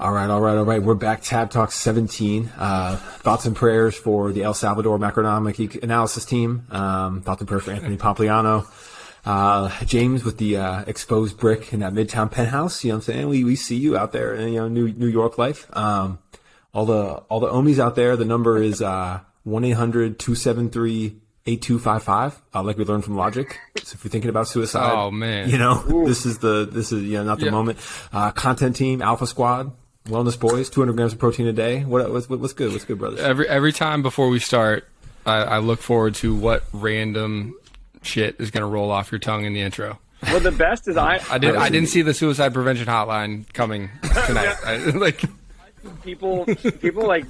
All right. We're back. Tab Talk 17. Thoughts and prayers for the El Salvador macroeconomic analysis team. Thoughts and prayers for Anthony Pompliano. James with the exposed brick in that Midtown penthouse. You know what I'm saying? We see you out there in New York life. All the Omis out there. The number is 1-800-273-8255. Like we learned from Logic. So if you're thinking about suicide, oh man, this is not the moment. Content team, Alpha Squad. Wellness boys, 200 grams of protein a day. What's good? What's good, brothers? Every time before we start, I look forward to what random shit is going to roll off your tongue in the intro. Well, the best is I didn't see the suicide prevention hotline coming tonight. People like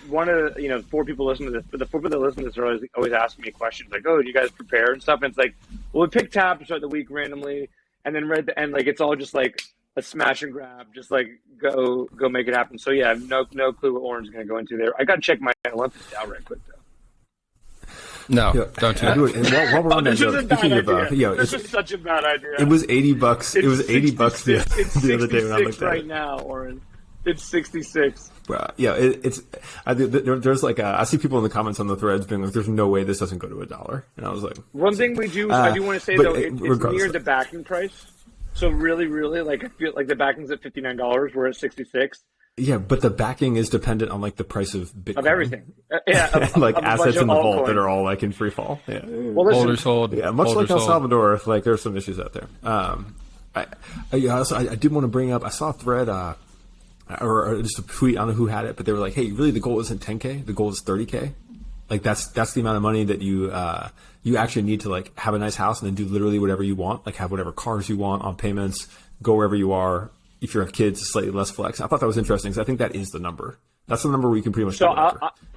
one of the 4 people listen to this, but the 4 people that listen to this are always asking me questions like, "Oh, do you guys prepare and stuff?" And it's like, well, we pick tab to start the week randomly, and then right at the end, like it's all just like a smash and grab, just like go make it happen. So yeah, no clue what Oren's going to go into there. I got to check my Olympics out right quick though. No, don't do it. And while we're on that note, speaking of, this is such a bad idea. It was $80. It was $80 the other day when I looked at right it. now, Oren. It's 66. There's like I see people in the comments on the threads being like, "There's no way this doesn't go to $1," and I was like, one thing we do, I do want to say though, it's near the backing price. So really, like I feel like the backing's at $59. We're at 66. Yeah, but the backing is dependent on like the price of Bitcoin. Of everything. Of assets in the vault that are all like in free fall. Yeah. Well, listen, holders hold. Yeah, much like El Salvador, like there's some issues out there. I did want to bring up. I saw a thread, or just a tweet. I don't know who had it, but they were like, "Hey, really, the goal isn't 10K. The goal is 30K. Like that's the amount of money that you actually need to like have a nice house and then do literally whatever you want, like have whatever cars you want on payments, go wherever you are." If you have kids, slightly less flex. I thought that was interesting because I think that is the number. That's the number where you can pretty much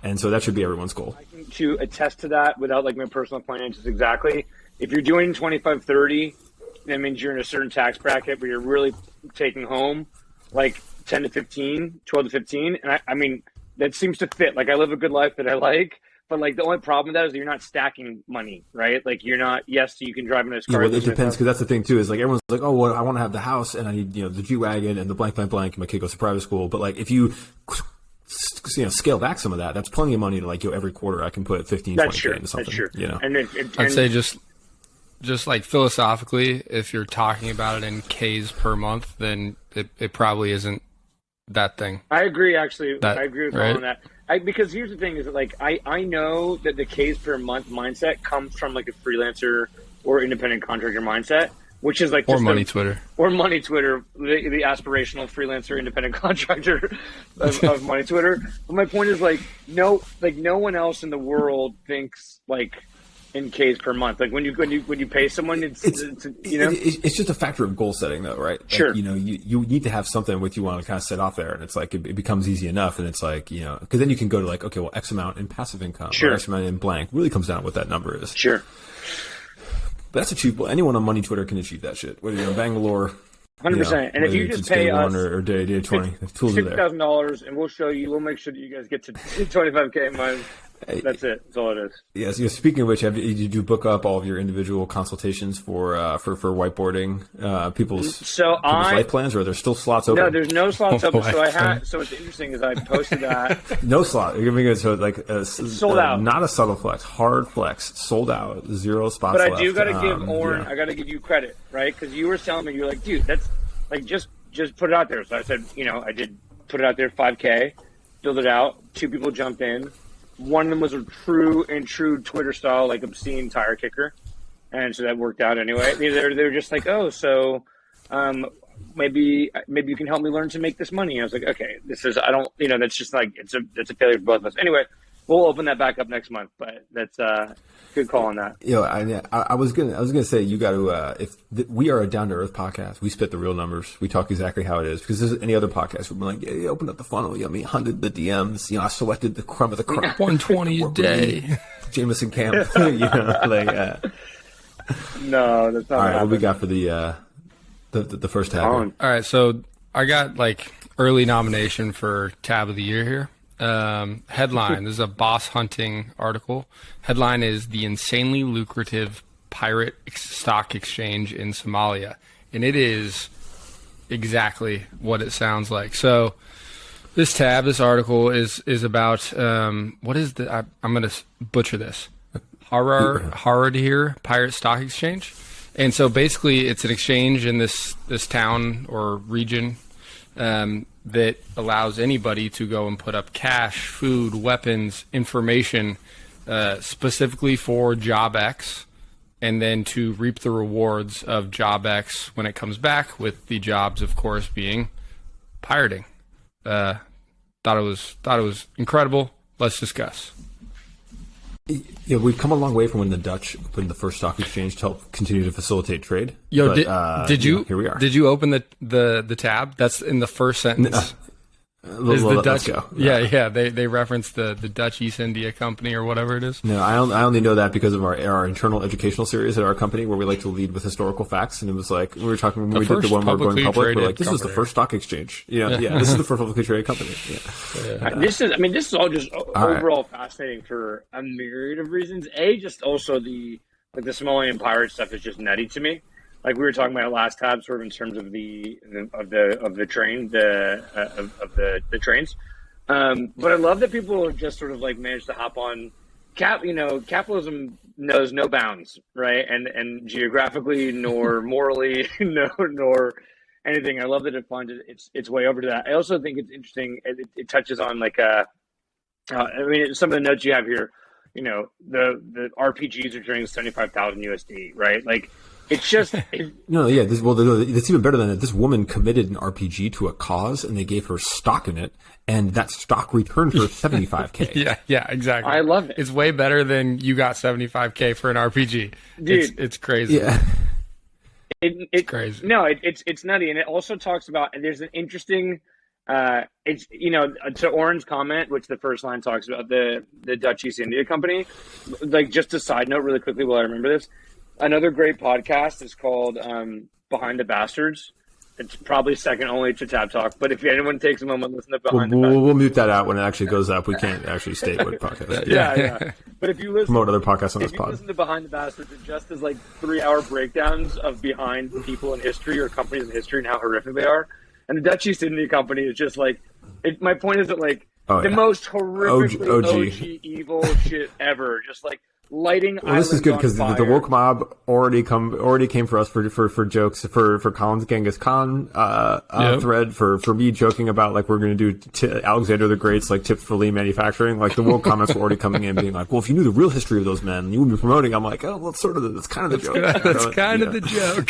and so that should be everyone's goal. I think to attest to that without like my personal finances exactly, if you're doing 25-30, that means you're in a certain tax bracket where you're really taking home like 10 to 15, 12 to 15. And I mean, that seems to fit. Like I live a good life that I like. But like the only problem with that is that you're not stacking money, right? Like you're not. Yes, you can drive a nice car. Yeah, well, it depends because that's the thing too. Is like everyone's like, oh, well, I want to have the house and I need the G wagon and the blank. My kid goes to private school. But like if you scale back some of that, that's plenty of money to like every quarter I can put 15, 20K into something. That's true. And I'd say just like philosophically, if you're talking about it in Ks per month, then it probably isn't that thing. I agree. Actually, I agree with all on that. Because here's the thing is that like I know that the Ks per month mindset comes from like a freelancer or independent contractor mindset, which is like money Twitter, the aspirational freelancer independent contractor of money Twitter. But my point is like no one else in the world thinks like in Ks per month. Like when you pay someone, it's just a factor of goal setting though, right? Like, sure. You need to have something with you want to kind of set off there, and it's like it becomes easy enough, and it's like because then you can go to like, okay, well, X amount in passive income, sure, or X amount in blank. Really comes down to what that number is. Sure. But that's achievable. Anyone on Money Twitter can achieve that shit. Whether you're in Bangalore, 100%. And if you just pay us or day 20, the tools are there. $6,000, and we'll make sure that you guys get to 25K a month. That's it. That's all it is. Yes. Speaking of which, did you book up all of your individual consultations for whiteboarding people's life plans, or are there still slots open? No, there's no slots open. So what's interesting is I posted that. No slot. You're gonna go so like sold out. Not a subtle flex, hard flex, sold out, 0 spots left. But I do got to give Oren. I got to give you credit, right? Because you were telling me, you're like, dude, that's like just put it out there. So I said, I did put it out there, 5K, build it out. 2 people jumped in. One of them was a true Twitter style, like obscene tire kicker, and so that worked out anyway. They're just like, oh, so maybe you can help me learn to make this money. And I was like, okay, that's just like it's a failure for both of us. Anyway, we'll open that back up next month, but that's good call on that. I was gonna say you got to we are a down to earth podcast. We spit the real numbers. We talk exactly how it is because there's any other podcast we're like, yeah, you opened up the funnel. I mean, 100 the DMs. I selected the crumb of the crop. 120 a day. Jameson Camp. No, that's not. All right, what we got for the first tab? All right, so I got like early nomination for tab of the year here. Headline, this is a Boss Hunting article. Headline is the insanely lucrative pirate stock exchange in Somalia. And it is exactly what it sounds like. So this article is about what is the? I'm going to butcher this. Harardheere Pirate Stock Exchange, and so basically it's an exchange in this town or region that allows anybody to go and put up cash, food, weapons, information specifically for Job X, and then to reap the rewards of Job X when it comes back, with the jobs, of course, being pirating. Thought it was incredible. Let's discuss. Yeah, we've come a long way from when the Dutch opened the first stock exchange to help continue to facilitate trade. Yo, but, did you? Here we are. Did you open the tab? That's in the first sentence. Let's go. Yeah. They reference the Dutch East India Company or whatever it is. No, I only know that because of our internal educational series at our company, where we like to lead with historical facts. And it was like we were talking when we did the one where we're going public. We're like, this was the first stock exchange. Yeah. This is the first publicly traded company. Yeah. This is all just overall fascinating for a myriad of reasons. Just also the Somalian pirate stuff is just nutty to me. Like we were talking about last tab, sort of in terms of the trains. But I love that people have just sort of like managed to hop on. Capitalism knows no bounds, right? And geographically, nor morally, nor anything. I love that it finds its way over to that. I also think it's interesting. It touches on like some of the notes you have here. The RPGs are trading 75,000 USD, right? Like. It's just it's even better than that. This woman committed an RPG to a cause, and they gave her stock in it, and that stock returned her 75K. Yeah, exactly. I love it. It's way better than you got 75K for an RPG. Dude, it's crazy. Yeah, it's crazy. No, it's nutty, and it also talks about. And there's an interesting. To Oren's comment, which the first line talks about the Dutch East India Company. Like, just a side note, really quickly, while I remember this. Another great podcast is called Behind the Bastards. It's probably second only to Tab Talk, but if anyone takes a moment, listen to Behind the Bastards. We'll mute that out when it actually goes up. We can't actually state what podcast. Yeah. But if you listen, promote other podcasts on this pod. Listen to Behind the Bastards, it just is like 3-hour breakdowns of behind people in history or companies in history and how horrific they are. And the Dutch East India Company is just like, my point is that like the most horrifically OG evil shit ever. Just like, lighting. Well, this is good because the woke mob already came for us for jokes for Colin's Genghis Khan thread for me joking about like we're going to do Alexander the Great's like tips for lean manufacturing. Like the woke comments were already coming in being like, well, if you knew the real history of those men, you would be promoting. I'm like, oh, well, that's kind of the joke. That's kind of the joke.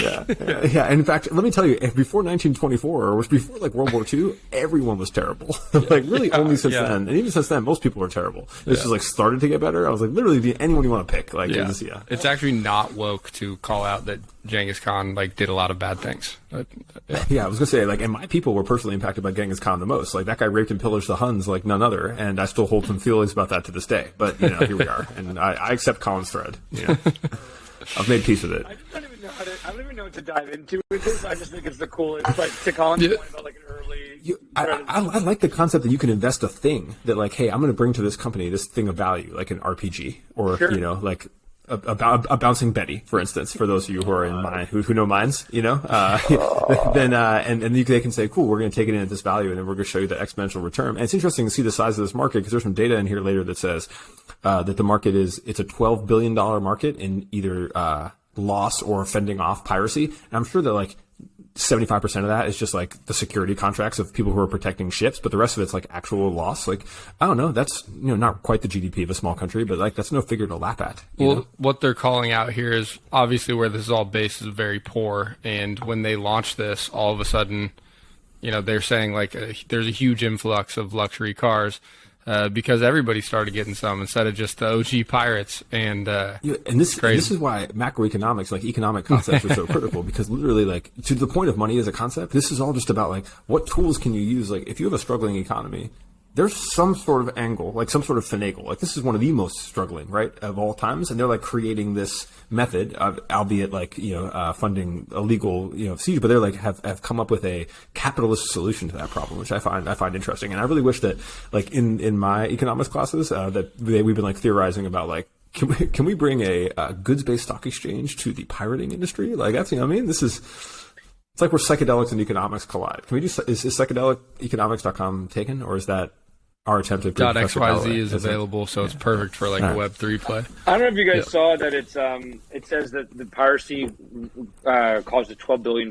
Yeah. And in fact, let me tell you, if before 1924 or was before like World War II, everyone was terrible. Like really only since then, and even since then, most people were terrible. It's just like started to get better. I was like, literally, anyone you want to pick. Like, it's actually not woke to call out that Genghis Khan like did a lot of bad things. But, I was gonna say like, and my people were personally impacted by Genghis Khan the most. Like that guy raped and pillaged the Huns like none other, and I still hold some feelings about that to this day. But here we are, and I accept Colin's thread. I've made peace with it. I don't even know what to dive into with this. I just think it's the coolest. Like to Colin's point about like an early. I like the concept that you can invest a thing that like, hey, I'm going to bring to this company this thing of value, like an RPG or like a bouncing Betty, for instance, for those of you who are in mine who know mines, then they can say, cool, we're going to take it in at this value, and then we're going to show you the exponential return. And it's interesting to see the size of this market because there's some data in here later that says that the market it's a $12 billion market in either loss or fending off piracy. And I'm sure that like 75% of that is just like the security contracts of people who are protecting ships, but the rest of it's like actual loss. Like, I don't know, that's, not quite the GDP of a small country, but like, that's no figure to laugh at. Well, what they're calling out here is obviously where this is all based is very poor. And when they launched this, all of a sudden, they're saying like there's a huge influx of luxury cars. Because everybody started getting some instead of just the OG pirates, and this is why macroeconomics, like economic concepts, are so critical. Because literally, like to the point of money as a concept, this is all just about like what tools can you use. Like if you have a struggling economy, there's some sort of angle, like some sort of finagle. Like this is one of the most struggling, right, of all times, and they're like creating this method, albeit like funding illegal siege, but they're like have come up with a capitalist solution to that problem, which I find interesting. And I really wish that like in my economics classes we've been like theorizing about like can we bring a goods based stock exchange to the pirating industry? Like that's this is. It's like where psychedelics and economics collide. Can we do? Is psychedelicEconomics.com taken, or is that our attempt at .xyz is available, so it's perfect for like a Web3 play. I don't know if you guys saw that. It says that the piracy caused $12 billion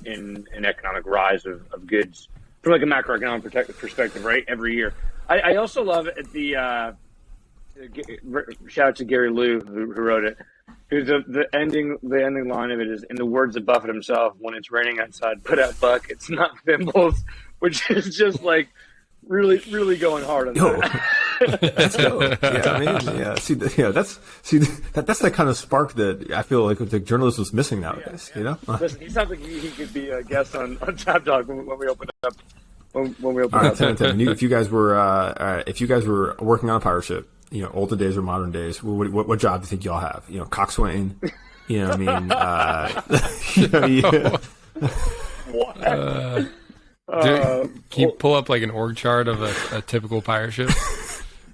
in economic rise of goods from like a macroeconomic perspective, right? Every year. I also love it, the shout out to Gary Liu who wrote it. The ending line of it is, in the words of Buffett himself, when it's raining outside, put out buckets, not thimbles, which is just like really, really going hard on that. That's dope. Yeah, I mean, yeah. That's that kind of spark that I feel like the journalist was missing nowadays. Yeah. You know, listen, he sounds like he could be a guest on Tap Talk when we open up. When we open all right, up. 10. If you guys were working on a pirate ship, you know, older days or modern days, what job do you think y'all have? You know, coxswain. You know, what I mean, Can you pull up like an org chart of a typical pirate ship?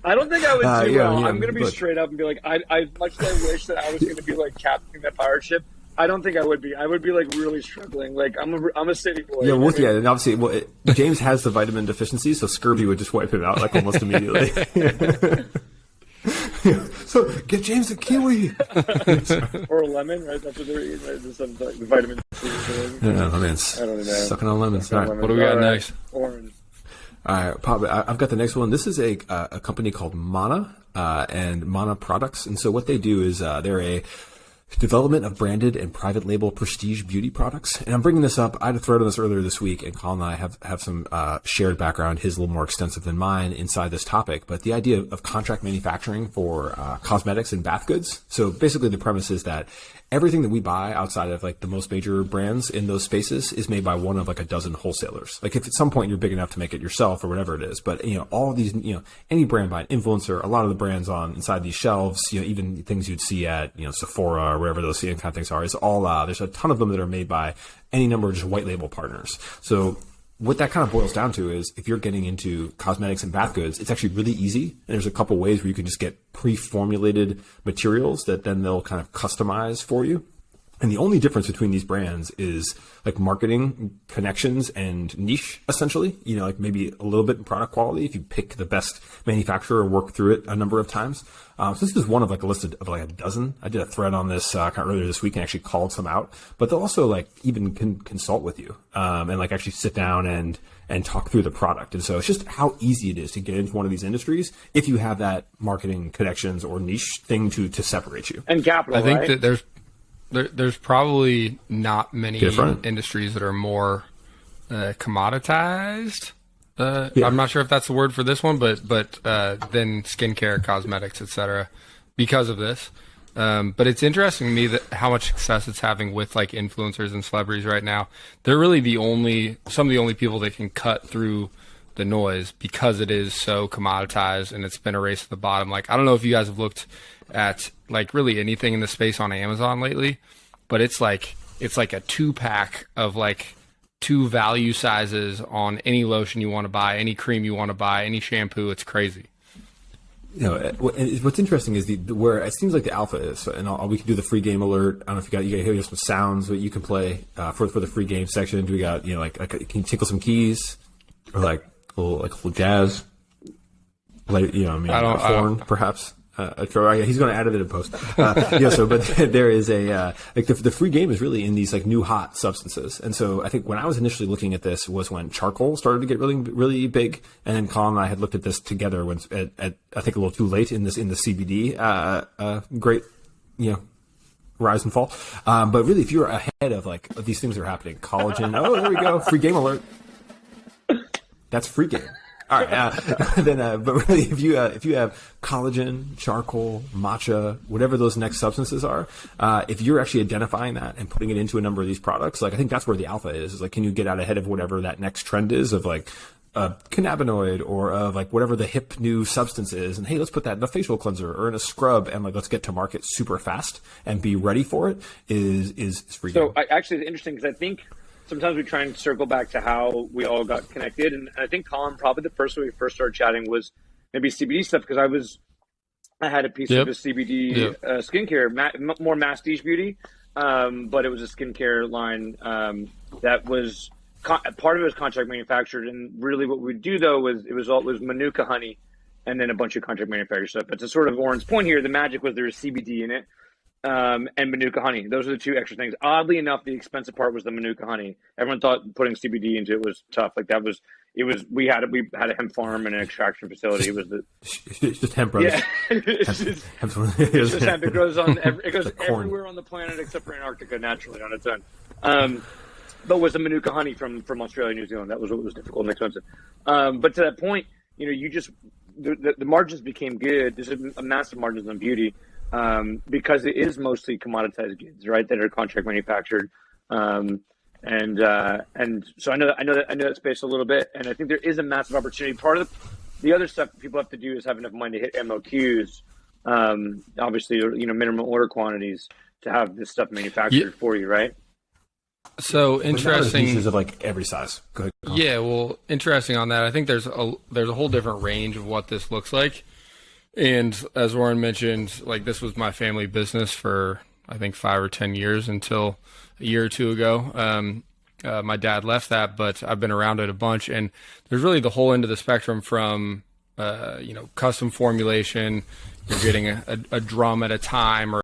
I don't think I would do well. Yeah, I'm going to be straight up and be like, I much as I wish that I was going to be like captaining that pirate ship, I don't think I would be. I would be like really struggling. Like I'm a city boy. Yeah, and obviously, James has the vitamin deficiency, so scurvy would just wipe him out like almost immediately. So get James a kiwi or a lemon, right? That's what they're eating. Right? There's some like, vitamin C. Lemons. I don't know. Sucking on lemons. All right. What do we got next? Orange. All right, Pop, I've got the next one. This is a company called Mana and Mana Products, and so what they do is they're a development of branded and private label prestige beauty products. And I'm bringing this up. I had a thread on this earlier this week, and Colin and I have some shared background. His a little more extensive than mine inside this topic. But the idea of contract manufacturing for cosmetics and bath goods. So basically the premise is that everything that we buy outside of like the most major brands in those spaces is made by one of like a dozen wholesalers. Like if at some point you're big enough to make it yourself or whatever it is, but you know, all of these, you know, any brand by an influencer, a lot of the brands on inside these shelves, you know, even things you'd see at, you know, Sephora or wherever those kind of things are, is all, there's a ton of them that are made by any number of just white label partners. So what that kind of boils down to is if you're getting into cosmetics and bath goods, it's actually really easy. And there's a couple ways where you can just get pre-formulated materials that then they'll kind of customize for you. And the only difference between these brands is like marketing connections and niche, essentially, you know, like maybe a little bit in product quality if you pick the best manufacturer or work through it a number of times. So this is one of like a list of like a dozen. I did a thread on this kind of earlier this week and actually called some out, but they'll also like even consult with you and like actually sit down and talk through the product. And so it's just how easy it is to get into one of these industries if you have that marketing connections or niche thing to separate you. And capital, I think right? that there's probably not many industries that are more commoditized. I'm not sure if that's the word for this one, but than skincare, cosmetics, etc. because of this. But it's interesting to me that how much success it's having with like influencers and celebrities right now. They're really some of the only people that can cut through the noise because it is so commoditized and it's been a race to the bottom. Like, I don't know if you guys have looked at like really anything in the space on Amazon lately, but it's like a 2-pack of like 2 value sizes on any lotion you want to buy, any cream you want to buy, any shampoo. It's crazy. You know, what's interesting is where it seems like the alpha is, and we can do the free game alert. I don't know if you hear some sounds that you can play for the free game section. Do we got, you know, like can you tinkle some keys or like a little jazz? Like, you know, I mean, a horn perhaps. He's going to add it in post. But there is like the free game is really in these like new hot substances. And so I think when I was initially looking at this was when charcoal started to get really, really big. And then Colin and I had looked at this together when at I think a little too late in the CBD, great, you know, rise and fall. But really if you're ahead of like these things that are happening, collagen, oh, there we go. Free game alert. That's free game. All right. But really, if you have collagen, charcoal, matcha, whatever those next substances are, if you're actually identifying that and putting it into a number of these products, like I think that's where the alpha is like, can you get out ahead of whatever that next trend is of like cannabinoid or of like whatever the hip new substance is, and hey, let's put that in a facial cleanser or in a scrub, and like let's get to market super fast and be ready for it is free. So actually, it's interesting because I think sometimes we try and circle back to how we all got connected. And I think Colin, probably the person we first started chatting was maybe CBD stuff because I had a piece of the CBD skincare, more masstige beauty, but it was a skincare line that was part of it was contract manufactured, and really what we'd do though was it was Manuka honey, and then a bunch of contract manufactured stuff. But to sort of Oren's point here, the magic was there was CBD in it, and Manuka honey. Those are the two extra things. Oddly enough, the expensive part was the Manuka honey. Everyone thought putting CBD into it was tough. Like that was. It was we had a hemp farm and an extraction facility. It was it's just hemp, brothers. Yeah, it's just hemp. It goes everywhere on the planet except for Antarctica naturally on its own. But was the Manuka honey from Australia and New Zealand. That was what was difficult and expensive. But to that point, you just the margins became good. There's a massive margins on beauty because it is mostly commoditized goods, right? That are contract manufactured. And so I know that space a little bit, and I think there is a massive opportunity. Part of the other stuff people have to do is have enough money to hit MOQs, obviously, minimum order quantities to have this stuff manufactured for you, right? So interesting. Pieces of like every size. Go ahead. Yeah, well, interesting on that. I think there's a whole different range of what this looks like, and as Warren mentioned, like this was my family business for I think 5 or 10 years until a year or two ago. My dad left that, but I've been around it a bunch, and there's really the whole end of the spectrum from, custom formulation. You're getting a drum at a time or